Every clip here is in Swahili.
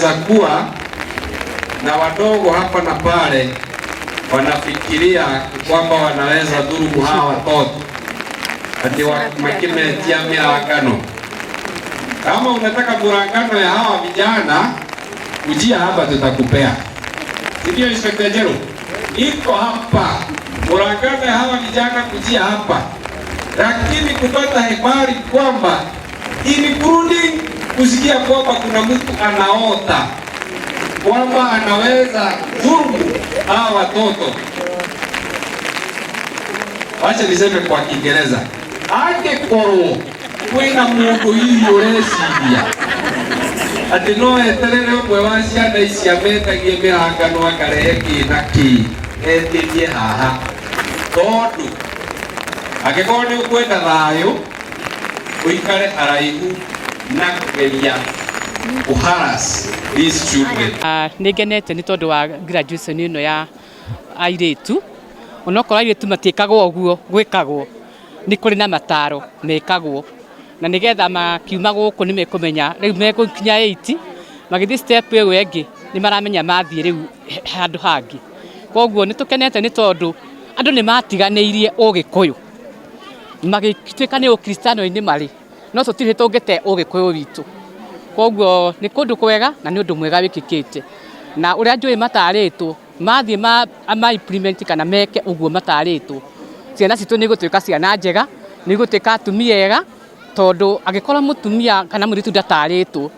kunaweza kuwa na wadogo hapa na pale wanafikiria kwamba wanaweza dhulumu hawa watoto ati wakimetia mirangano. Kama unataka murangano ya hawa vijana, kujia hapa tutakupea. Ndio Inspector General, iko hapa murangano ya hawa vijana, kujia hapa. Lakini kupata habari kwamba kurudi kusikia kwamba kuna mtu anaota kwamba anaweza dhulumu hawa watoto. Wacha niseme kwa Kiingereza, angekoro kwina mundu hiyo resiria ati no eterere umwe wa ciana ici ametagie mirangano akarehe kinaki etirie haha, tondu angĩkorwo nĩ ũkwenda thayũ ũikare haraihu na kũgeria kuharas these children. Nĩngenete nĩ tondũ wa graduation ĩno ya Airitu. Onokorwo Airitu matiĩkagwo ũguo gwĩkagwo, nĩ kũrĩ na mataro mekagwo, na nĩgetha makiuma gũkũ nĩ mekũmenya rĩu megũkinya 8 magĩthiĩ step ĩyo ĩngĩ nĩ maramenya mathiĩ rĩu handũ hangĩ. Koguo nĩ tũkenete nĩ tondũ andũ nĩ matiganĩirie ũgĩkũyũ, magĩtuĩka nĩ ũkristiano-inĩ marĩ, no tũtirĩ tũngĩte ũgĩkũyũ witũ. Koguo nĩ kũndũ kwega na nĩ ũndũ mwega wĩkĩkĩte, na ũrĩa njũĩ matarĩtwo mathiĩ ma implement kana meke ũguo matarĩtwo, ciana citũ nĩ gũtuĩka ciana njega, nĩ gũtuĩka atumia ega, tondũ angĩkorwo mũtumia kana mũirĩtu ndatarĩtwo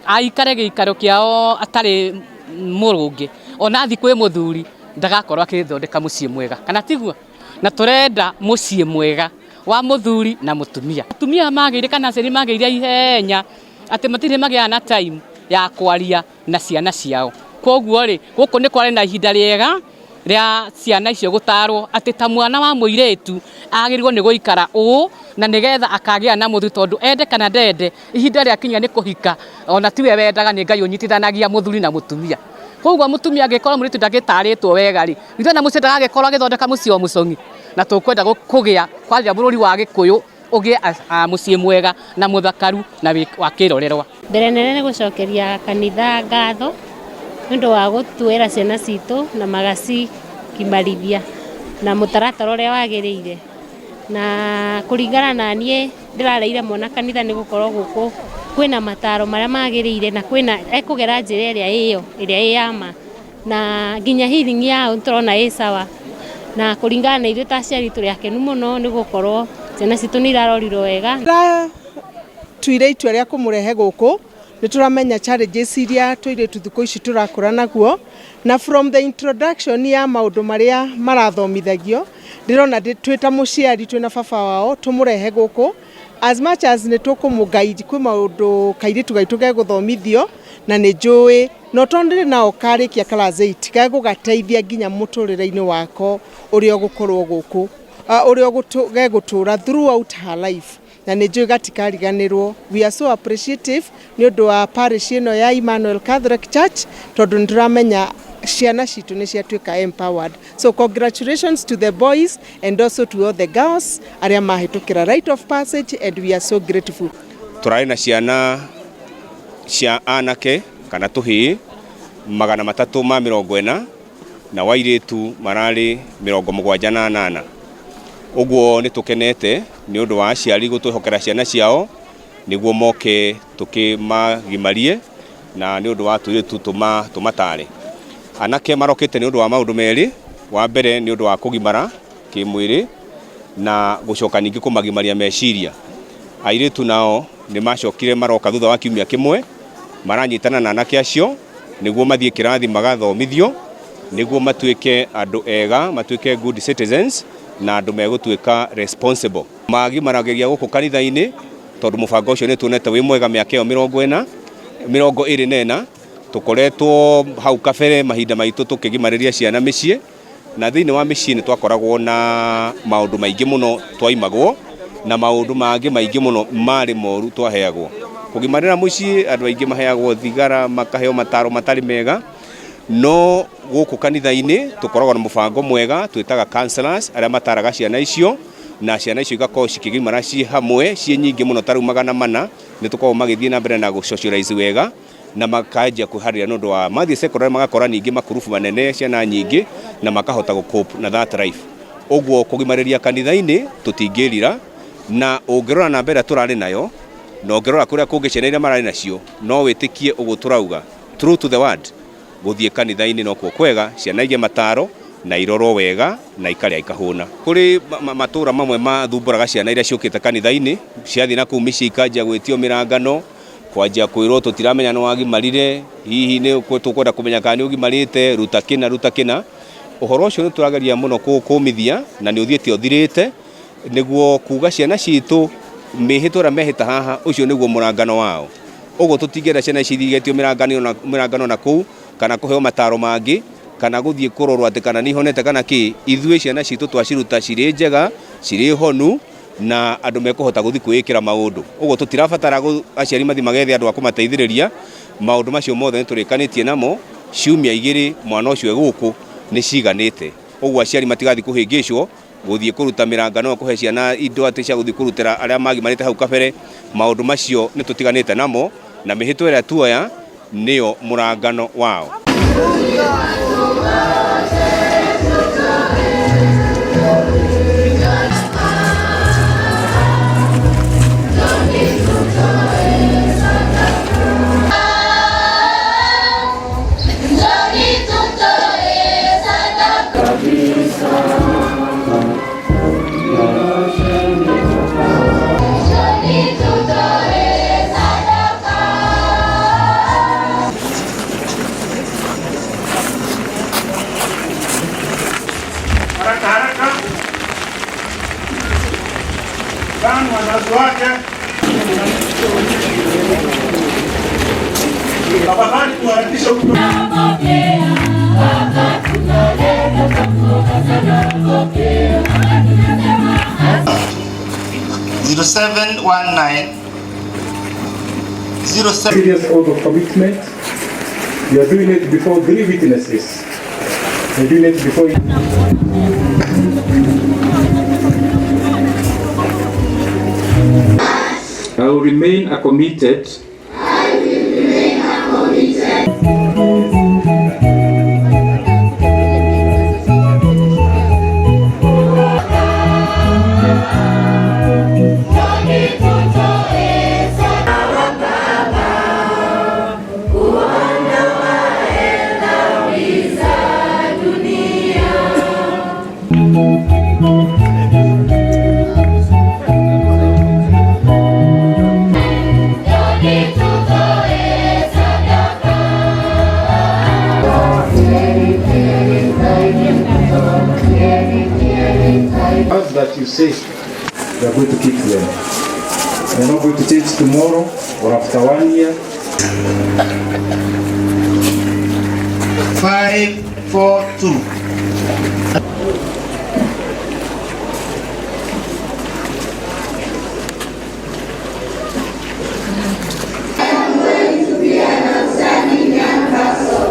aikare gĩikaro kĩao atarĩ mũrũngi, ona athi kwĩ mũthuri ndagakorwo akĩthondeka mũciĩ mwega, kana tiguo? Na tũrenda mũciĩ mwega wa mũthuri na mũtumia. Atumia magĩire kana aciari magĩire ihenya atĩ matirĩ magĩa na time ya kwaria na ciana ciao. Koguo rĩ, gũkũ nĩ kwarĩ na ihinda rĩega rĩa ciana icio gũtarwo atĩ ta mwana wa mũirĩtu agĩrĩirwo nĩ gũikara ũũ, na nĩgetha akagĩa na mũthuri, tondũ ende kana ndende ihinda rĩakinya nĩ kũhika, ona tiwe wendaga, nĩ Ngai ũnyitithanagia mũthuri na mũtumia. Koguo mũtumia angĩkorwo mũirĩtu ndagĩtarĩtwo wega rĩ, ithuĩ na mũciĩ ndagagĩkorwo agĩthondeka mũciĩ wa mũcong'i, na tũkwenda kũgĩa kwaria bũrũri wa Gĩkũyũ ũgĩe mũciĩ mwega na mũthakaru na wa kĩrorerwa. Mbere nene nĩ gũcokeria kanitha ngatho nĩ ũndũ wa gũtuĩra ciana citũ na magacikimarithia na mũtaratara ũrĩa wagĩrĩire, na kũringana na niĩ ndĩrareire mwana kanitha nĩ gũkorwo gũkũ kwĩna mataro marĩa magĩrĩire, na kwĩna ekũgera njĩra ĩrĩa ĩrĩa yama, na nginya healing yao tũrona ĩ sawa, na kũringana na ithuĩ ta aciari tũrĩ akenu mũno nĩ gũkorwo ciana citũ nĩ irarorirwo wega. Tuire itua rĩa kũmũrehe gũkũ, nĩ tũramenya challenges iria tũirĩtu thikũ ici tũrakũra naguo, na from the introduction ya maũndũ marĩa marathomithagio ndĩrona twĩ ta mũciari twĩna baba wao tũmũrehe gũkũ as much as nĩ tũkũmũguide kwĩ maũndũ kairĩtu gaitũ gegũthomithio, na nĩ njũĩ no tondũ nao karĩkia class 8 gegũgateithia nginya mũtũrĩre-inĩ wako ũrĩa ũgũkorwo gũkũ, ũrĩa gegũtũra throughout her life, na nĩ njũĩ gatikariganĩrwo. We are so appreciative nĩ ũndũ wa parish ĩno ya Emmanuel Catholic Church, tondũ nĩ tũramenya ciana citũ nĩ ciatuĩka empowered. So congratulations to the boys and also to all the girls arĩa mahĩtũkĩra rite of passage, and we are so grateful. Tũrarĩ na ciana cia anake kana Tuhii 340 na Airitu mararĩ 78. Ũguo nĩ tũkenete nĩ ũndũ wa aciari gũtwĩhokera ciana ciao nĩguo moke tũkĩmagimarie, na nĩ ũndũ wa tũirĩtu tũmatare. Anake marokete nĩ ũndũ wa maũndũ merĩ, wa mbere nĩ ũndũ wa kũgimara kĩmwĩrĩ na gũcoka ningĩ kũmagimaria meciria. Airitu nao nĩ macokire maroka thutha wa kiumia kĩmwe, maranyitana na anake acio nĩguo mathiĩ kĩrathi magathomithio, nĩguo matuĩke andũ ega, matuĩke good citizens na andũ megũtuĩka responsible. Magimarageria gũkũ kanitha-inĩ tondũ mũbango ũcio nĩ tuonete wĩ mwega mĩaka ĩyo 24 tũkoretwo hau kabere mahinda maitũ tũkĩgimarĩria ciana mĩciĩ, na thĩinĩ wa mĩciĩ nĩ twakoragwo na maũndũ maingĩ mũno twaimagwo, na maũndũ mangĩ maingĩ mũno marĩ moru twaheagwo. Kũgimarĩra mũciĩ andũ aingĩ maheagwo thigara, makaheo mataro matarĩ mega, no gũkũ kanitha-inĩ tũkoragwo na mũbango mwega twĩtaga counselors arĩa mataraga ciana icio, na ciana icio igakorwo cikĩgimara ciĩ hamwe ciĩ nyingĩ mũno tarĩu 400, nĩ tũkoragwo magĩthiĩ na mbere na gũsocialize wega na makajia kuharira nundu wa mathi secondary magakora ningi makurufu manene ciana nyingi na makahota gucope na that life. Uguo kugimariria kanitha-ini tutingirira na ungirora na mbere turari nayo no ngirora kuria kungi ciana iria marari nacio no witikie uguo turauga true to the word guthie kanitha-ini no kuo kwega ciana ige mataro na iroro wega na ikaria ikahuna. Kuri matura mamwe mathumburaga ciana iria ciukite kanitha-ini ciathi na kuu mici ikajia gwitio mirangano kwajia kwirwo tutiramenya no wagimarire hihi ni tukwenda kumenya kana ni ugimarite ruta kina uhoro ucio ni turageria muno kumithia na ni uthiete uthirite niguo kuga ciana citu mihitura mehita haha ucio niguo murangano wao. Uguo tutingera ciana cithigetio mirangano na kuu kana kuheo mataro mangi kana guthie kurorwa ati kana ni honete kana ki. Ithue ciana citu twaciruta ciri njega ciri honu na andu mekuhota guthi kwikira maundu. Uguo tutirabatara aciari mathi magethe andu akumateithiriria maundu macio mothe niturikanitie namo ciumia igiri mwana ucio eguku ni ciganite. Uguo aciari matigathi kuhingicwo guthie kuruta mirangano kuhe ciana indo ati cia guthie kurutira aria magimarite hau kabere. Maundu macio ni tutiganite namo na mihito ira tuoya niyo murangano wao. Serious oath of commitment. You are doing it before 3 witnesses. You are doing it before you. I will remain committed. I will remain committed. That you say you are going to keep them. You are not going to change tomorrow or after 1 year. 5, 4, 2.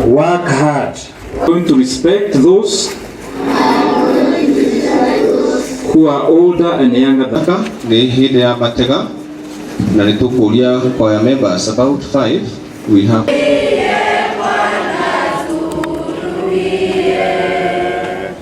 Work hard. Going to respect those who are older and younger than. Ni hili ya matega na nitukulia kwa members about 5 we have